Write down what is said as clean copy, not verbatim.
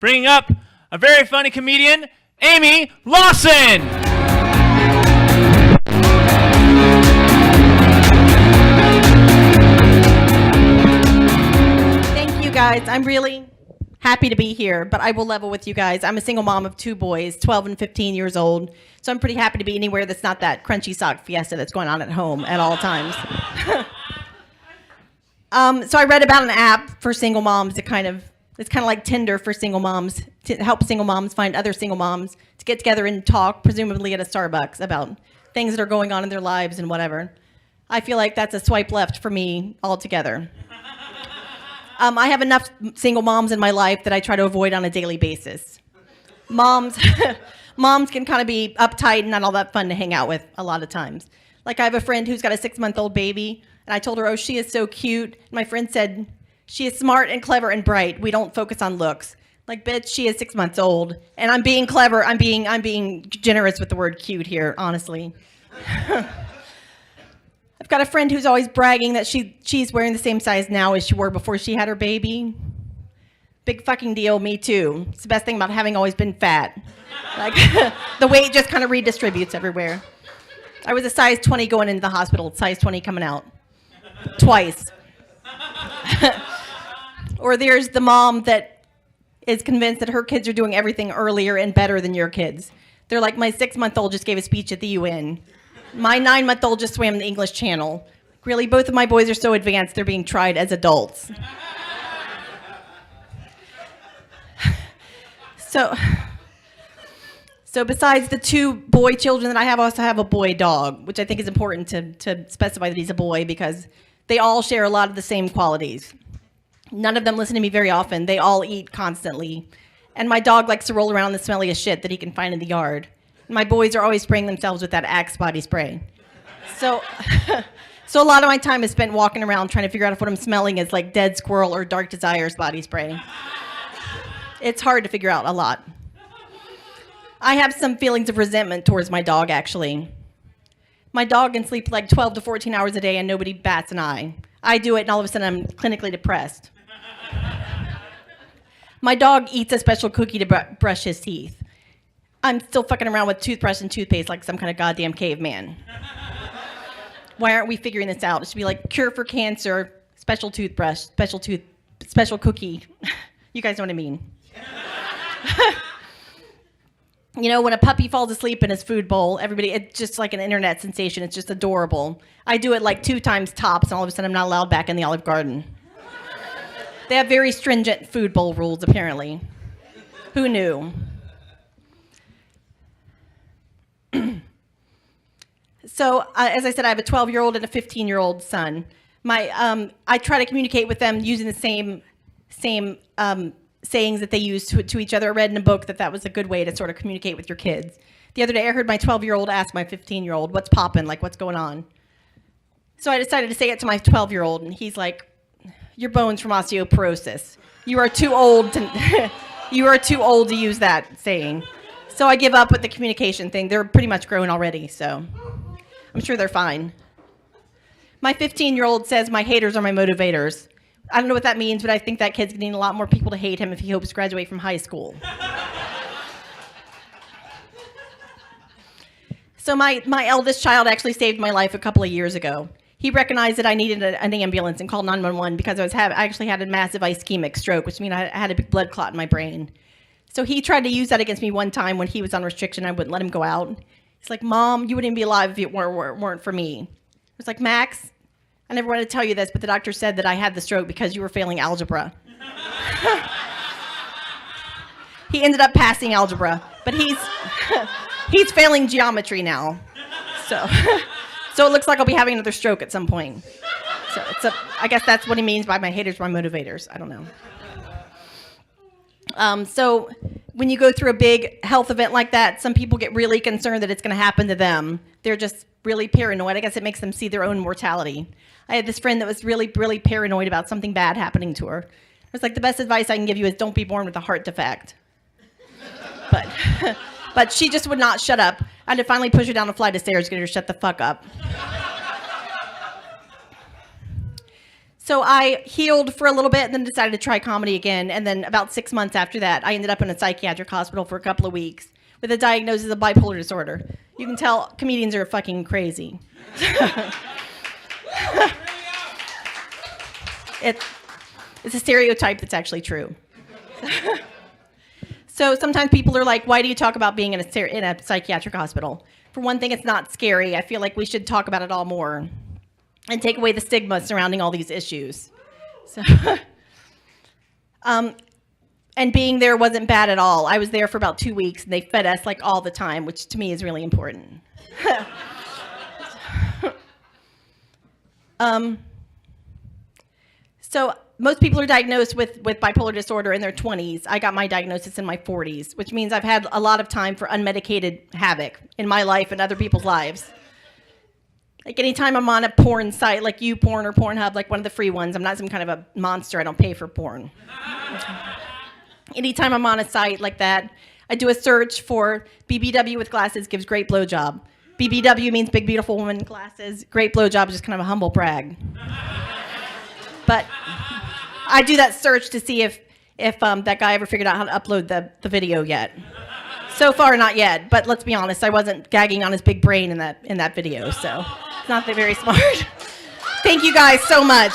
bringing up a very funny comedian, Amy Lawson. Thank you, guys. I'm really happy to be here, but I will level with you guys. I'm a single mom of 2 boys, 12 and 15 years old, so I'm pretty happy to be anywhere that's not that crunchy sock fiesta that's going on at home at all times. So I read about an app for single moms. It's kind of like Tinder for single moms, to help single moms find other single moms to get together and talk, presumably at a Starbucks, about things that are going on in their lives and whatever. I feel like that's a swipe left for me altogether. I have enough single moms in my life that I try to avoid on a daily basis. Moms can kind of be uptight and not all that fun to hang out with a lot of times. Like I have a friend who's got a 6-month-old baby, and I told her, oh, she is so cute. And my friend said, she is smart and clever and bright. We don't focus on looks. Like, bitch, she is 6 months old. And I'm being clever. I'm being generous with the word cute here, honestly. I've got a friend who's always bragging that she's wearing the same size now as she wore before she had her baby. Big fucking deal, me too. It's the best thing about having always been fat. Like, the weight just kind of redistributes everywhere. I was a size 20 going into the hospital, size 20 coming out. Twice. Or there's the mom that is convinced that her kids are doing everything earlier and better than your kids. They're like, my 6-month-old just gave a speech at the UN. My 9-month-old just swam the English Channel. Really, both of my boys are so advanced, they're being tried as adults. So besides the 2 boy children that I have, I also have a boy dog, which I think is important to specify that he's a boy because they all share a lot of the same qualities. None of them listen to me very often. They all eat constantly. And my dog likes to roll around the smelliest shit that he can find in the yard. My boys are always spraying themselves with that Axe body spray. So a lot of my time is spent walking around trying to figure out if what I'm smelling is like Dead Squirrel or Dark Desires body spray. It's hard to figure out a lot. I have some feelings of resentment towards my dog, actually. My dog can sleep like 12 to 14 hours a day and nobody bats an eye. I do it and all of a sudden I'm clinically depressed. My dog eats a special cookie to brush his teeth. I'm still fucking around with toothbrush and toothpaste like some kind of goddamn caveman. Why aren't we figuring this out? It should be like cure for cancer, special toothbrush, special cookie. You guys know what I mean. You know, when a puppy falls asleep in his food bowl, it's just like an internet sensation. It's just adorable. I do it like 2 times tops, and all of a sudden I'm not allowed back in the Olive Garden. They have very stringent food bowl rules, apparently. Who knew? So, as I said, I have a 12-year-old and a 15-year-old son. I try to communicate with them using the same sayings that they use to each other. I read in a book that was a good way to sort of communicate with your kids. The other day, I heard my 12-year-old ask my 15-year-old, what's poppin', like what's going on? So I decided to say it to my 12-year-old, and he's like, your bone's from osteoporosis. You are too old to use that saying. So I give up with the communication thing. They're pretty much grown already, so I'm sure they're fine. My 15-year-old says my haters are my motivators. I don't know what that means, but I think that kid's getting a lot more people to hate him if he hopes to graduate from high school. So my eldest child actually saved my life a couple of years ago. He recognized that I needed an ambulance and called 911 because I actually had a massive ischemic stroke, which means I had a big blood clot in my brain. So he tried to use that against me one time when he was on restriction. I wouldn't let him go out. He's like, Mom, you wouldn't even be alive if it weren't for me. I was like, Max, I never wanted to tell you this, but the doctor said that I had the stroke because you were failing algebra. He ended up passing algebra, but he's failing geometry now. So it looks like I'll be having another stroke at some point. So I guess that's what he means by my haters, my motivators. I don't know. So when you go through a big health event like that, some people get really concerned that it's going to happen to them. They're just really paranoid. I guess it makes them see their own mortality. I had this friend that was really, really paranoid about something bad happening to her. I was like, the best advice I can give you is don't be born with a heart defect. But she just would not shut up. I had to finally push her down a flight of stairs to get her to shut the fuck up. So I healed for a little bit and then decided to try comedy again. And then about 6 months after that, I ended up in a psychiatric hospital for a couple of weeks with a diagnosis of bipolar disorder. You can tell comedians are fucking crazy. It's a stereotype that's actually true. So sometimes people are like, why do you talk about being in a psychiatric hospital? For one thing, it's not scary. I feel like we should talk about it all more and take away the stigma surrounding all these issues. So, and being there wasn't bad at all. I was there for about 2 weeks, and they fed us like all the time, which to me is really important. So most people are diagnosed with bipolar disorder in their 20s. I got my diagnosis in my 40s, which means I've had a lot of time for unmedicated havoc in my life and other people's lives. Like anytime I'm on a porn site like YouPorn or Pornhub, like one of the free ones, I'm not some kind of a monster, I don't pay for porn. Anytime I'm on a site like that, I do a search for BBW with glasses gives great blowjob. BBW means big beautiful woman glasses. Great blowjob is just kind of a humble brag. But I do that search to see if that guy ever figured out how to upload the video yet. So far, not yet. But let's be honest, I wasn't gagging on his big brain in that video, so it's not very smart. Thank you guys so much.